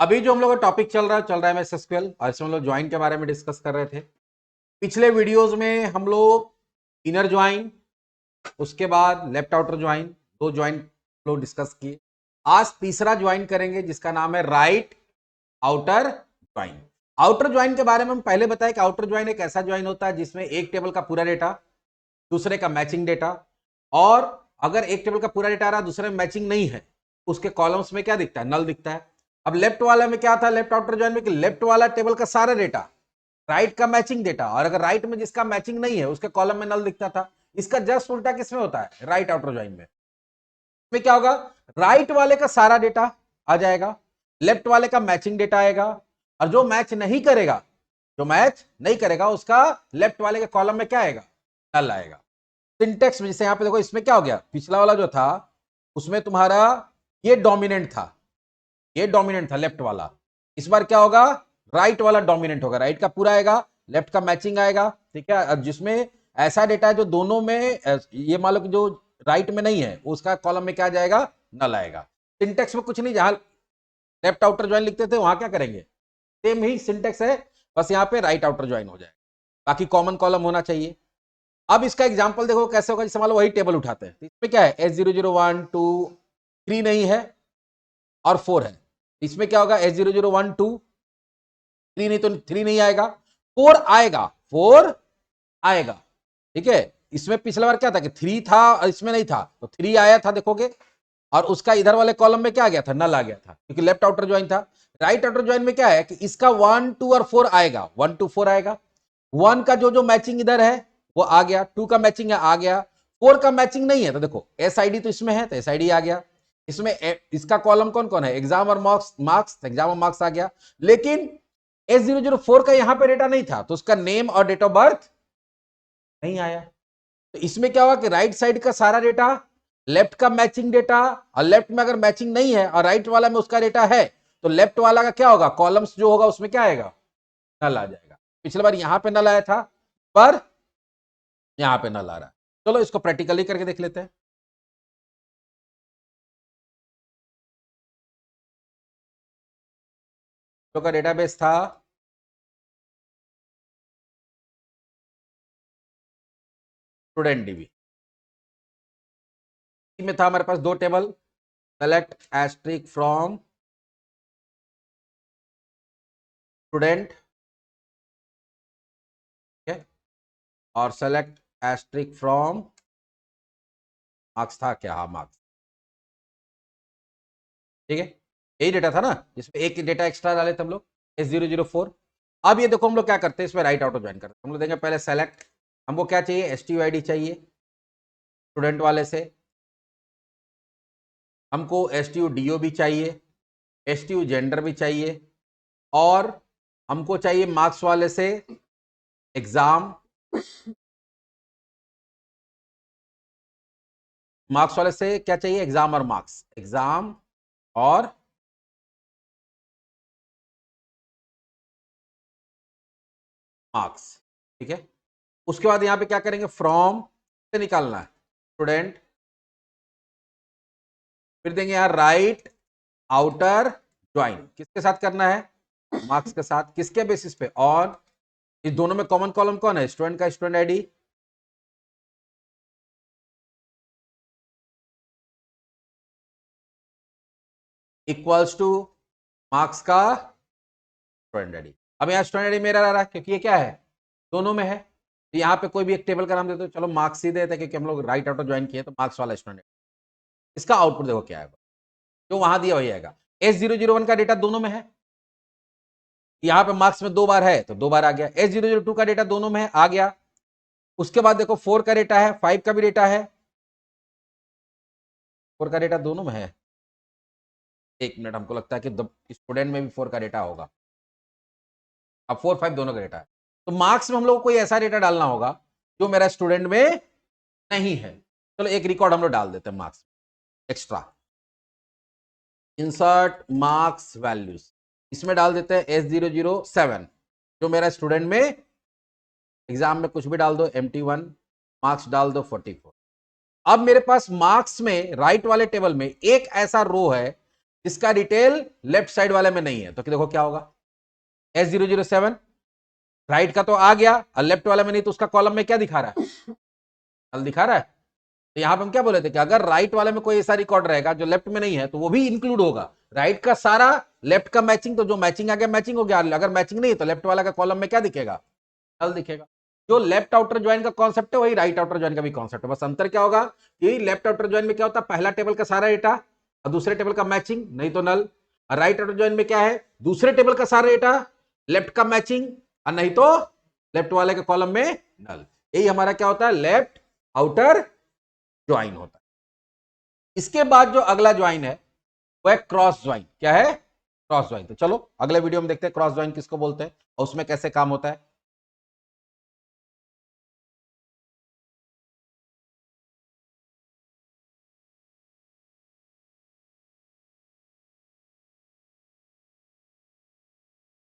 अभी जो हम लोग का टॉपिक चल रहा है एमएस एसक्यूएल, और इसमें हम लोग ज्वाइन के बारे में डिस्कस कर रहे थे। पिछले वीडियोस में हम लोग इनर ज्वाइन, उसके बाद लेफ्ट आउटर ज्वाइन, दो ज्वाइन लोग डिस्कस किए। आज तीसरा ज्वाइन करेंगे जिसका नाम है right outer join. Outer join के बारे में हम पहले बताए कि आउटर ज्वाइन एक ऐसा ज्वाइन होता है जिसमें एक टेबल का पूरा डेटा, दूसरे का मैचिंग डेटा, और अगर एक टेबल का पूरा डेटा आ रहा है दूसरे में मैचिंग नहीं है, उसके कॉलम्स में क्या दिखता है? नल दिखता है। अब लेफ्ट वाला में क्या था, लेफ्ट आउटर ज्वाइन में, कि लेफ्ट वाला टेबल का सारा डेटा, राइट का मैचिंग डेटा, और अगर राइट में जिसका मैचिंग नहीं है उसके कॉलम में नल दिखता था। इसका जस्ट उल्टा किसमें होता है? राइट आउटर ज्वाइन में क्या होगा? राइट वाले का सारा डेटा आ जाएगा, लेफ्ट वाले का मैचिंग डेटा आएगा, और जो मैच नहीं करेगा उसका लेफ्ट वाले के कॉलम में क्या आएगा? नल आएगा। सिंटेक्स में जैसे यहां पे देखो, इसमें क्या हो गया, पिछला वाला जो था उसमें तुम्हारा ये डोमिनेंट था लेफ्ट वाला। इस बार क्या होगा? राइट वाला डोमिनेंट होगा, राइट का पूरा आएगा, लेफ्ट का मैचिंग आएगा। ठीक है, जिसमें ऐसा डेटा है जो दोनों में, ये मान लो कि जो राइट में नहीं है उसका कॉलम में क्या जाएगा? नल आएगा। सिंटेक्स में कुछ नहीं, जहां लेफ्ट आउटर ज्वाइन लिखते थे वहां क्या करेंगे? सेम ही सिंटेक्स है, बस यहाँ पे राइट आउटर ज्वाइन हो जाएगा, बाकी कॉमन कॉलम होना चाहिए। अब इसका एग्जांपल देखो कैसे होगा। जैसे मान लो वही टेबल उठाते हैं, इसमें क्या है? S0012 3 नहीं है और 4 है। इसमें क्या होगा? S0012 3 नहीं, तो 3 नहीं आएगा, 4 आएगा, 4 आएगा। ठीक है, इसमें पिछला बार क्या था कि 3 था और इसमें नहीं था, तो 3 आया था देखोगे, और उसका इधर वाले कॉलम में क्या आ गया था? नल आ गया था, क्योंकि लेफ्ट आउटर ज्वाइन था। राइट आउटर ज्वाइन में क्या है कि इसका 1 2 और 4 आएगा, 1 2 4 आएगा। 1 का जो मैचिंग इधर है वो आ गया, 2 का मैचिंग है आ गया, 4 का मैचिंग नहीं है तो देखो SID तो इसमें है तो SID आ गया। इसमें इसका कॉलम कौन कौन है? एग्जाम और मार्क्स, एग्जाम और मार्क्स आ गया। लेकिन S004 का यहां पे डेटा नहीं था तो उसका नेम और डेट ऑफ बर्थ नहीं आया। तो इसमें क्या हुआ कि राइट साइड का सारा डेटा, लेफ्ट का मैचिंग डेटा, और लेफ्ट में अगर मैचिंग नहीं है और राइट वाला में उसका डेटा है, तो लेफ्ट वाला का क्या होगा? कॉलम्स जो होगा उसमें क्या आएगा? नल आ जाएगा। पिछले बार यहां पे नल आया था, पर यहां पे नल आ रहा है। चलो इसको प्रैक्टिकली करके देख लेते हैं। तो का डेटाबेस था स्टूडेंट डीबी, में था हमारे पास दो table, select asterisk from student, और सेलेक्ट एस्ट्रिक फ्रॉम मार्क्स था क्या? हाँ, मार्क्स। ठीक है, यही डेटा था ना, इसमें एक डेटा एक्स्ट्रा डाले थे हम लोग, S004। अब ये देखो हम लोग क्या करते हैं, इसमें राइट आउटर ज्वाइन करते हैं। हम लोग देंगे पहले सेलेक्ट, हमको क्या चाहिए? STUID चाहिए स्टूडेंट वाले से, हमको STUDO भी चाहिए, STU जेंडर भी चाहिए, और हमको चाहिए मार्क्स वाले से एग्जाम, मार्क्स वाले से क्या चाहिए? एग्जाम और मार्क्स, एग्जाम और मार्क्स। ठीक है, उसके बाद यहां पे क्या करेंगे? फ्रॉम से निकालना है स्टूडेंट, फिर देंगे यहां राइट आउटर ज्वाइन, किसके साथ करना है? मार्क्स के साथ। किसके बेसिस पे? ऑन, इस दोनों में कॉमन कॉलम कौन है? स्टूडेंट का student ID, equals two marks का स्टूडेंट आईडी। अब यहाँ स्टूडेंट आईडी मेरा रहा है क्योंकि ये क्या है? दोनों में है। तो यहाँ पे कोई भी एक टेबल का नाम देते, चलो मार्क्स ही देते क्योंकि हम लोग राइट आउटर ज्वाइन किए, तो मार्क्स वाला स्टूडेंट। इसका आउटपुट देखो क्या आएगा, जो वहां दिया वही आएगा। S001 का डेटा दोनों में है, यहां पे मार्क्स में 2 बार है तो 2 बार आ गया। S002 का डेटा दोनों में है, आ गया। उसके बाद देखो 4 का डेटा है, 5 का भी डेटा है, 4 का डेटा दोनों में है। एक मिनट, हमको लगता है कि स्टूडेंट में भी 4 का डेटा होगा। अब 4 5 दोनों का डेटा है, तो मार्क्स में हम लोग को कोई ऐसा डेटा डालना होगा जो मेरा स्टूडेंट में नहीं है। चलो एक रिकॉर्ड हम लोग डाल देते हैं marks extra, insert marks values, इसमें डाल देते हैं S007, जो मेरा स्टूडेंट में, एग्जाम में कुछ भी डाल दो, MT1, मार्क्स डाल दो 44। अब मेरे पास मार्क्स में राइट वाले टेबल में एक ऐसा रो है इसका डिटेल लेफ्ट साइड वाले में नहीं है, तो देखो क्या होगा, S007 राइट का तो आ गया और लेफ्ट वाला में नहीं, तो उसका कॉलम में क्या दिखा रहा है, नल दिखा रहा है। तो यहां पे हम क्या बोले थे कि अगर राइट वाले में कोई ऐसा रिकॉर्ड रहेगा जो लेफ्ट में नहीं है तो वो भी इंक्लूड होगा। राइट का सारा, लेफ्ट का मैचिंग, तो जो मैचिंग आ गया मैचिंग हो गया, अगर मैचिंग नहीं है तो लेफ्ट वाला का कॉलम में क्या दिखेगा, नल दिखेगा। जो लेफ्ट आउटर ज्वाइन का कॉन्सेप्ट है वही राइट आउटर ज्वाइन का भी कॉन्सेप्ट है, बस अंतर क्या होगा कि लेफ्ट आउटर ज्वाइन में क्या होता है, पहला टेबल का सारा डेटा और दूसरे टेबल का मैचिंग, नहीं तो नल। और राइट आउटर ज्वाइन में क्या है, दूसरे टेबल का सारा डेटा, लेफ्ट का मैचिंग और नहीं तो लेफ्ट वाले के कॉलम में नल। यही हमारा क्या होता है, लेफ्ट आउटर ज्वाइन होता है। इसके बाद जो अगला ज्वाइन है वो है क्रॉस ज्वाइन। क्या है, क्रॉस ज्वाइन। तो चलो अगले वीडियो में देखते हैं क्रॉस ज्वाइन किसको बोलते हैं और उसमें कैसे काम होता है।